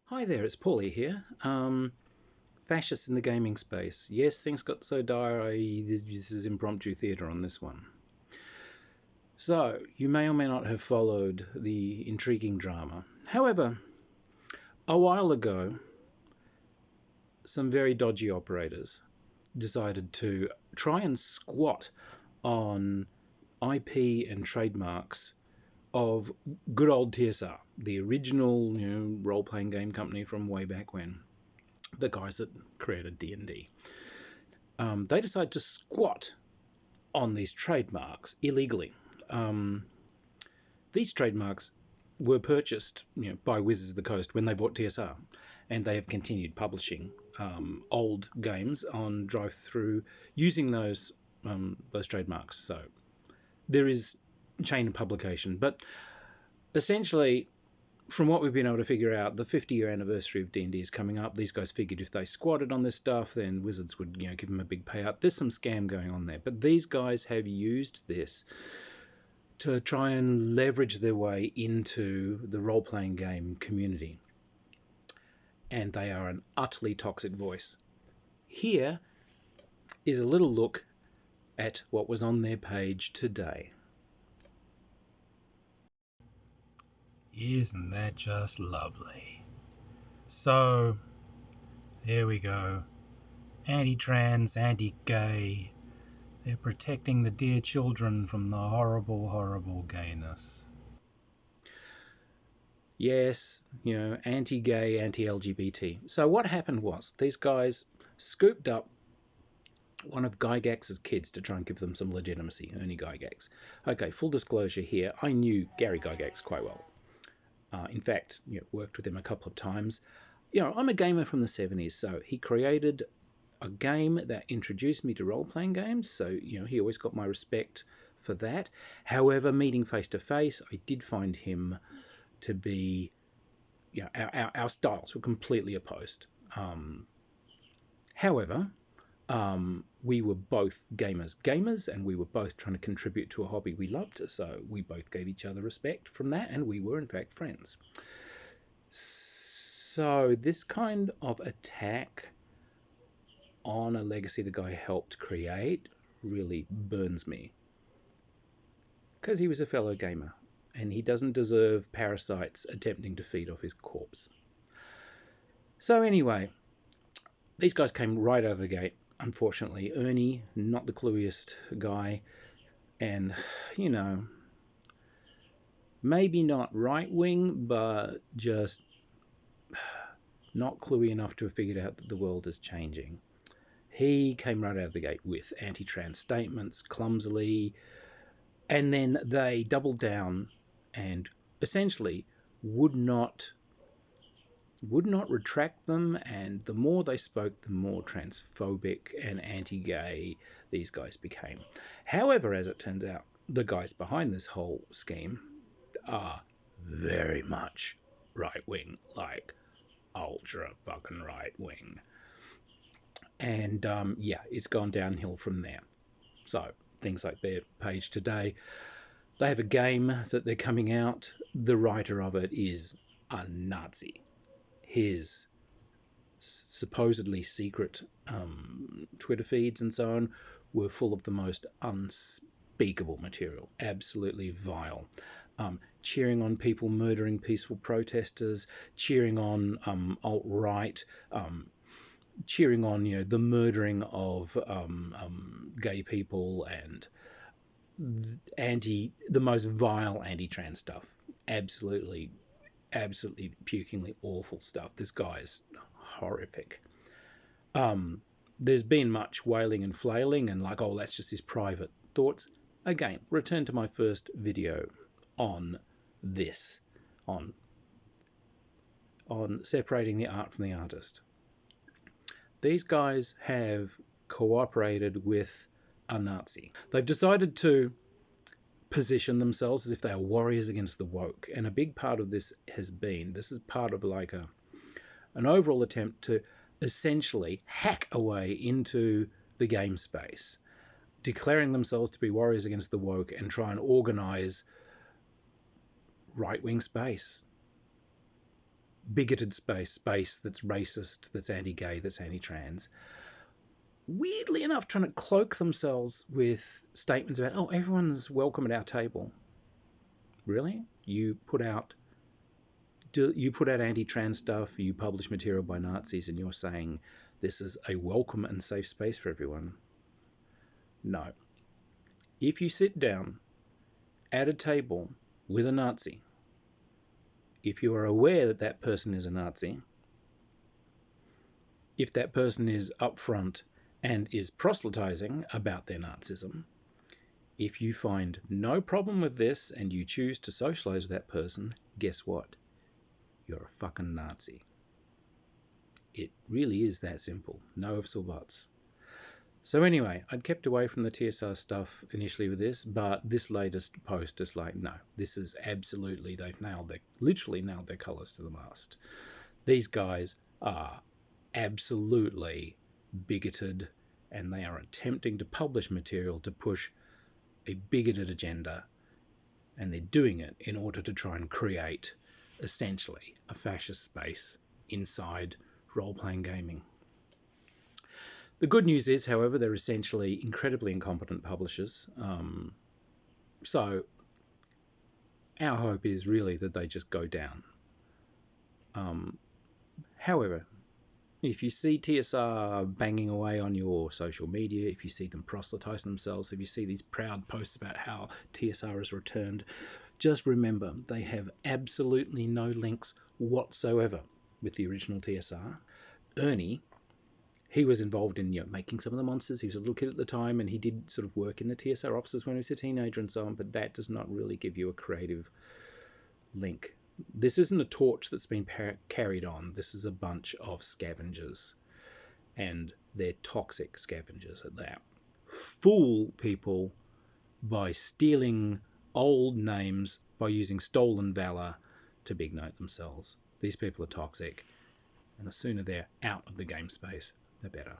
Hi there, it's Paulie here. Fascists in the gaming space. Yes, things got so dire, this is impromptu theatre on this one. So, you may or may not have followed the intriguing drama. However, a while ago, some very dodgy operators decided to try and squat on IP and trademarks of good old TSR, the original, role-playing game company from way back when. The guys that created D&D. They decided to squat on these trademarks illegally. These trademarks were purchased by Wizards of the Coast when they bought TSR, and they have continued publishing old games on drive-through using those trademarks. So there is chain of publication, but essentially, from what we've been able to figure out, the 50-year anniversary of D&D is coming up. These guys figured if they squatted on this stuff, then Wizards would, give them a big payout. There's some scam going on there, but these guys have used this to try and leverage their way into the role-playing game community, and they are an utterly toxic voice. Here is a little look at what was on their page today. Isn't that just lovely? So, there we go. Anti-trans, anti-gay. They're protecting the dear children from the horrible, horrible gayness. Yes, anti-gay, anti-LGBT. So what happened was these guys scooped up one of Gygax's kids to try and give them some legitimacy, Ernie Gygax. Okay, full disclosure here, I knew Gary Gygax quite well. In fact, worked with him a couple of times. I'm a gamer from the 70s, so he created a game that introduced me to role-playing games, so he always got my respect for that. However, meeting face to face, I did find him to be, our styles were completely opposed. However, we were both gamers, and we were both trying to contribute to a hobby we loved, so we both gave each other respect from that, and we were in fact friends. So this kind of attack on a legacy the guy helped create really burns me, because he was a fellow gamer, and he doesn't deserve parasites attempting to feed off his corpse. So anyway, these guys came right out of the gate. Unfortunately, Ernie, not the clueiest guy, and, maybe not right-wing, but just not cluey enough to have figured out that the world is changing. He came right out of the gate with anti-trans statements, clumsily, and then they doubled down and essentially would not retract them, and the more they spoke, the more transphobic and anti-gay these guys became. However, as it turns out, the guys behind this whole scheme are very much right-wing, like ultra fucking right-wing. And it's gone downhill from there. So things like their page today, they have a game that they're coming out. The writer of it is a Nazi. His supposedly secret Twitter feeds and so on were full of the most unspeakable material, absolutely vile. Cheering on people murdering peaceful protesters, cheering on alt-right, cheering on the murdering of gay people, and the most vile anti-trans stuff. Absolutely pukingly awful stuff. This guy is horrific. There's been much wailing and flailing and like, oh, that's just his private thoughts. Again, return to my first video on this, on separating the art from the artist. These guys have cooperated with a Nazi. They've decided to position themselves as if they are warriors against the woke, and a big part of this is part of like an overall attempt to essentially hack a way into the game space, declaring themselves to be warriors against the woke and try and organize right-wing space. bigoted space that's racist, that's anti-gay, that's anti-trans, weirdly enough trying to cloak themselves with statements about, oh, everyone's welcome at our table. Really? You put out anti-trans stuff, you publish material by Nazis, and you're saying this is a welcome and safe space for everyone? No. If you sit down at a table with a Nazi, if you are aware that that person is a Nazi, if that person is upfront and is proselytizing about their Nazism, if you find no problem with this and you choose to socialize with that person, guess what? You're a fucking Nazi. It really is that simple. No ifs or buts. So anyway, I'd kept away from the TSR stuff initially with this, but this latest post is like, no, this is absolutely, they've literally nailed their colours to the mast. These guys are absolutely bigoted, and they are attempting to publish material to push a bigoted agenda, and they're doing it in order to try and create essentially a fascist space inside role-playing gaming. The good news is, however, they're essentially incredibly incompetent publishers. So our hope is really that they just go down. However, if you see TSR banging away on your social media, if you see them proselytize themselves, if you see these proud posts about how TSR has returned, just remember they have absolutely no links whatsoever with the original TSR. Ernie, he was involved in making some of the monsters. He was a little kid at the time, and he did sort of work in the TSR offices when he was a teenager and so on, but that does not really give you a creative link. This isn't a torch that's been carried on. This is a bunch of scavengers, and they're toxic scavengers at that. Fool people by stealing old names, by using stolen valor to big note themselves. These people are toxic, and the sooner they're out of the game space, the better.